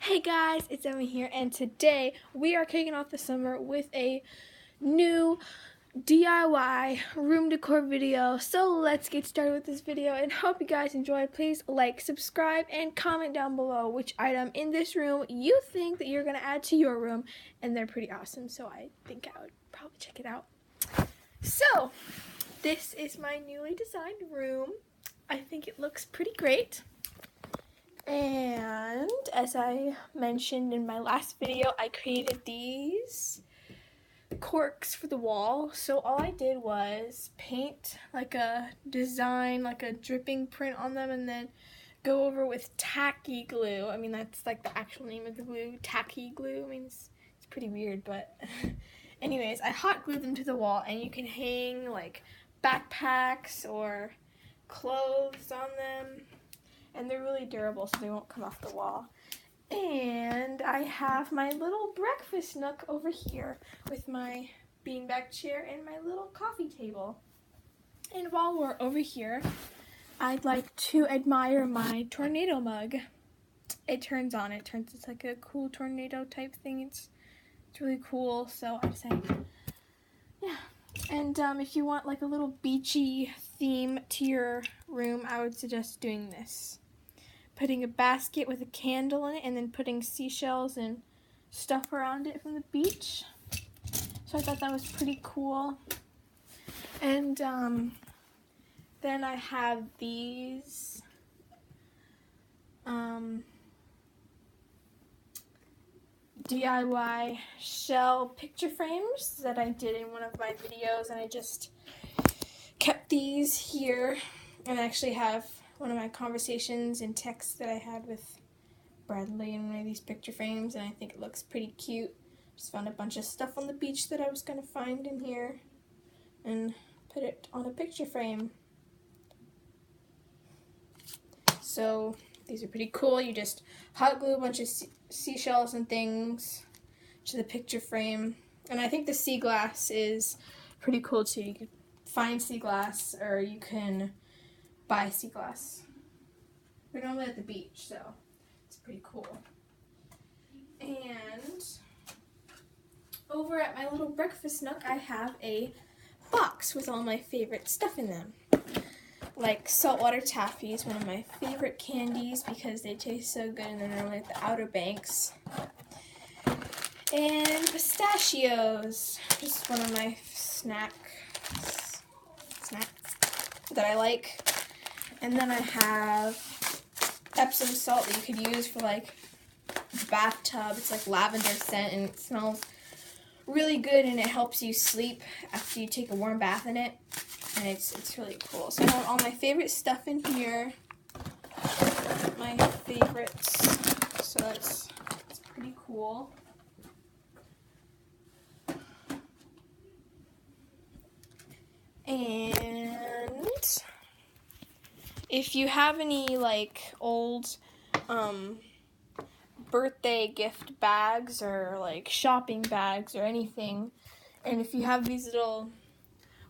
Hey guys, it's Emma here, and today we are kicking off the summer with a new DIY room decor video. So let's get started with this video and hope you guys enjoy. Please like, subscribe, and comment down below which item in this room you think that you're going to add to your room, and they're pretty awesome, so I think I would probably check it out. So, this is my newly designed room. I think it looks pretty great. And as I mentioned in my last video, I created these corks for the wall. So all I did was paint like a design, like a dripping print on them, and then go over with tacky glue. I mean, that's like the actual name of the glue, tacky glue. I mean, it's pretty weird, but anyways, I hot glued them to the wall, and you can hang like backpacks or clothes on them. And they're really durable, so they won't come off the wall. And I have my little breakfast nook over here with my beanbag chair and my little coffee table. And while we're over here, I'd like to admire my tornado mug. It turns on. It's like a cool tornado type thing. It's really cool, so I say, yeah. And if you want like a little beachy theme to your room, I would suggest doing this. Putting a basket with a candle in it and then putting seashells and stuff around it from the beach. So I thought that was pretty cool. And then I have these DIY shell picture frames that I did in one of my videos, and I just kept these here, and I actually have one of my conversations and texts that I had with Bradley in one of these picture frames, and I think it looks pretty cute. Just found a bunch of stuff on the beach that I was going to find in here and put it on a picture frame. So these are pretty cool. You just hot glue a bunch of seashells and things to the picture frame. And I think the sea glass is pretty cool too. You can find sea glass, or you can buy sea glass. We're normally at the beach, so it's pretty cool. And over at my little breakfast nook, I have a box with all my favorite stuff in them. Like saltwater taffy is one of my favorite candies because they taste so good, and they're normally at the Outer Banks. And pistachios, just one of my snacks that I like. And then I have Epsom salt that you could use for like bathtub. It's like lavender scent, and it smells really good, and it helps you sleep after you take a warm bath in it. And it's really cool. So I have all my favorite stuff in here. My favorites. So it's pretty cool. And if you have any like old birthday gift bags or like shopping bags or anything, and if you have these little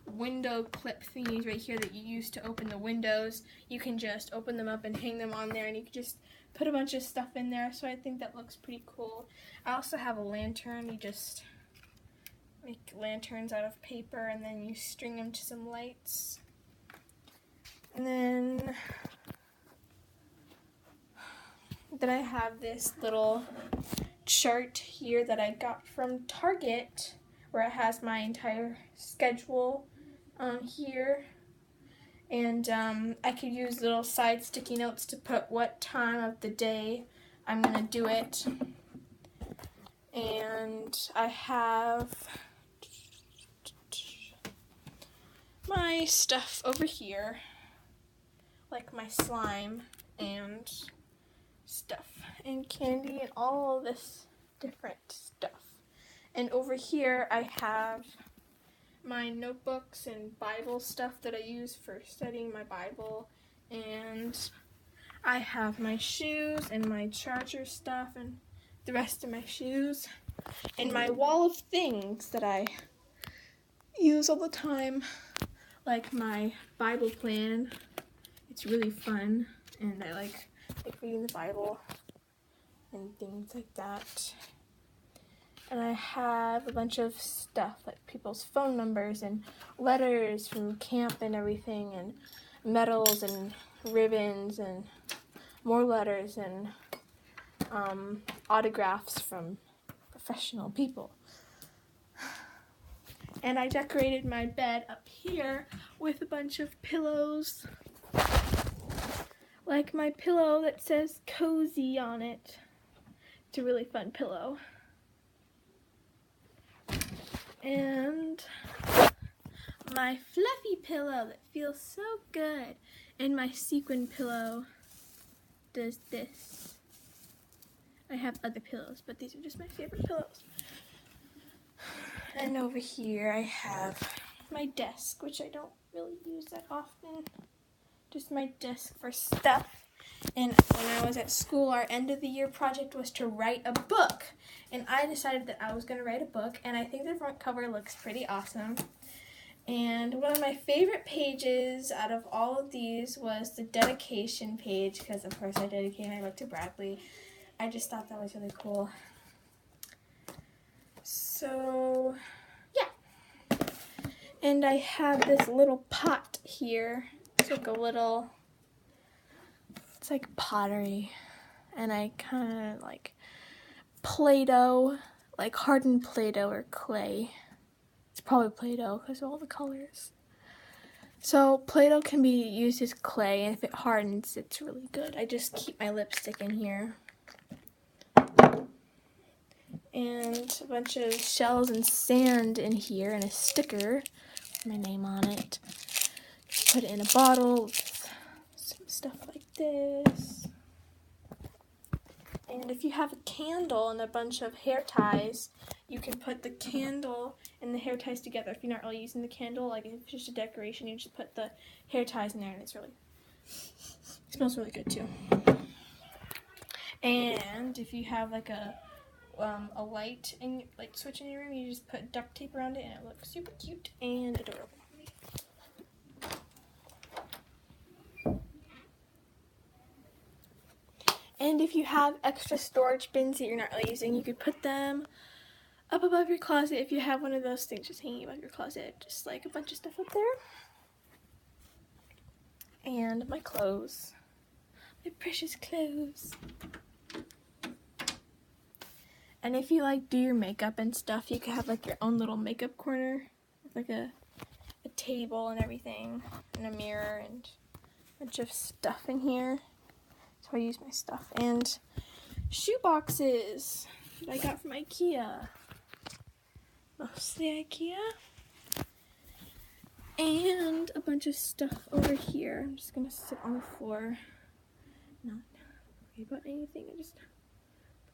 window clip thingies right here that you use to open the windows, you can just open them up and hang them on there, and you can just put a bunch of stuff in there. So I think that looks pretty cool. I also have a lantern. You just make lanterns out of paper, and then you string them to some lights. And then I have this little chart here that I got from Target, where it has my entire schedule on here. And I could use little side sticky notes to put what time of the day I'm going to do it. And I have my stuff over here, like my slime and stuff and candy and all this different stuff. And over here I have my notebooks and Bible stuff that I use for studying my Bible, and I have my shoes and my charger stuff and the rest of my shoes, and my wall of things that I use all the time, like my Bible plan. It's really fun, and I like reading the Bible. and things like that. And I have a bunch of stuff, like people's phone numbers and letters from camp and everything, and medals and ribbons and more letters and autographs from professional people. And I decorated my bed up here with a bunch of pillows, like my pillow that says cozy on it. It's a really fun pillow. And my fluffy pillow that feels so good. And my sequin pillow does this. I have other pillows, but these are just my favorite pillows. And over here I have my desk, which I don't really use that often. Just my desk for stuff. And when I was at school, our end of the year project was to write a book. And I decided that I was going to write a book, and I think the front cover looks pretty awesome. And one of my favorite pages out of all of these was the dedication page, because of course I dedicated my book to Bradley. I just thought that was really cool. So, yeah. And I have this little pot here. It's like a little, it's like pottery. And I kind of like Play-Doh, like hardened Play-Doh or clay. It's probably Play-Doh because of all the colors. So Play-Doh can be used as clay, and if it hardens, it's really good. I just keep my lipstick in here. And a bunch of shells and sand in here, and a sticker with my name on it. Just put it in a bottle with some stuff like this. And if you have a candle and a bunch of hair ties, you can put the candle and the hair ties together. If you're not really using the candle, like if it's just a decoration, you just put the hair ties in there, and it smells really good too. And if you have like a light and light switch in your room, you just put duct tape around it, and it looks super cute and adorable. And if you have extra storage bins that you're not really using, you could put them up above your closet. If you have one of those things just hanging above your closet, just like a bunch of stuff up there. And my clothes, my precious clothes. And if you like do your makeup and stuff, you could have like your own little makeup corner with like a table and everything, and a mirror and a bunch of stuff in here. That's how I use my stuff. And shoe boxes that I got from IKEA. Mostly IKEA. And a bunch of stuff over here. I'm just gonna sit on the floor, not worry about anything. I just put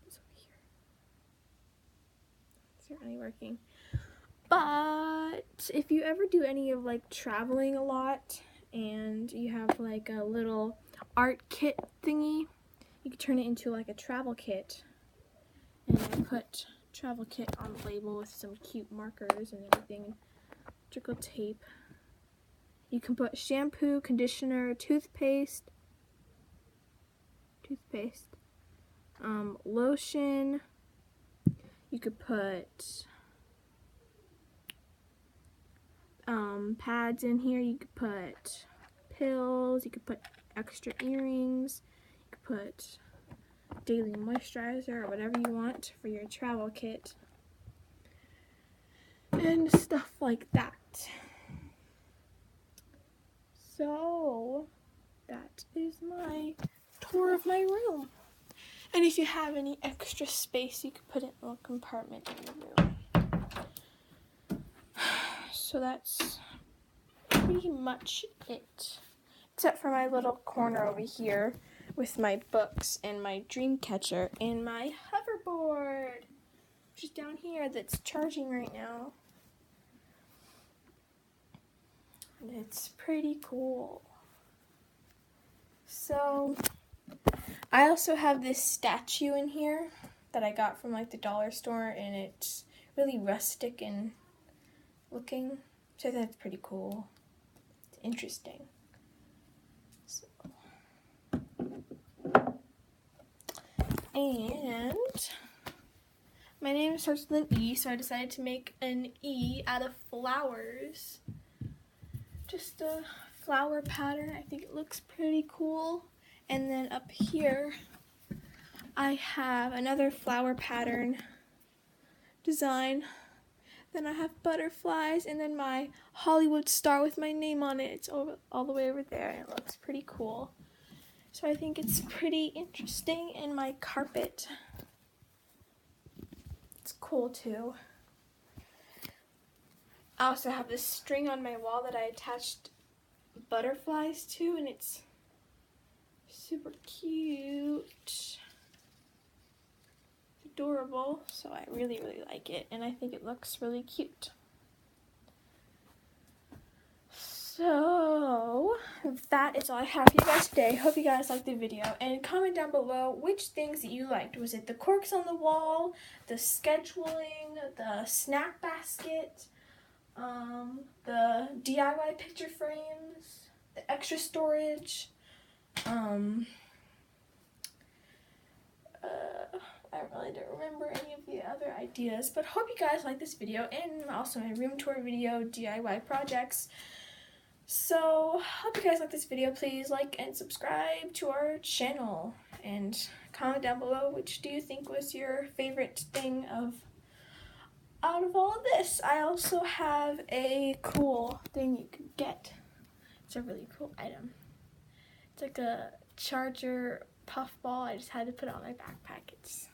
this over here. It's not really working. But if you ever do any of like traveling a lot and you have like a little art kit thingy, you could turn it into like a travel kit. And I put travel kit on the label with some cute markers and everything, electrical tape. You can put shampoo, conditioner, toothpaste, lotion. You could put pads in here. You could put pills. You could put extra earrings. You could put daily moisturizer or whatever you want for your travel kit. And stuff like that. So that is my tour of my room. And if you have any extra space, you could put it in a compartment in your room. So that's pretty much it. Except for my little corner over here with my books and my dream catcher and my hoverboard, which is down here that's charging right now. And it's pretty cool. So I also have this statue in here that I got from like the dollar store, and it's really rustic and looking, so that's pretty cool. It's interesting. So And my name starts with an E, so I decided to make an E out of flowers. Just a flower pattern. I think it looks pretty cool. And then up here, I have another flower pattern design. Then I have butterflies, and then my Hollywood star with my name on it. It's all the way over there, and it looks pretty cool. So I think it's pretty interesting. And my carpet, it's cool too. I also have this string on my wall that I attached butterflies to, and it's super cute. Adorable, so I really like it, and I think it looks really cute. So that is all I have for you guys today. Hope you guys liked the video, and comment down below which things that you liked. Was it the corks on the wall, the scheduling, the snack basket, the DIY picture frames, the extra storage, I really don't remember any of the other ideas, but hope you guys like this video, and also my room tour video, DIY projects. So, hope you guys like this video. Please like and subscribe to our channel, and comment down below which do you think was your favorite thing out of all of this. I also have a cool thing you could get. It's a really cool item. It's like a charger puffball. I just had to put it on my backpack. It's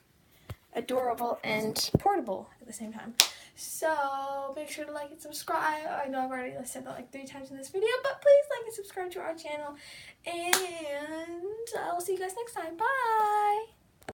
adorable and portable at the same time. So make sure to like and subscribe. I know I've already said that like 3 times in this video, but please like and subscribe to our channel, and I'll see you guys next time. Bye!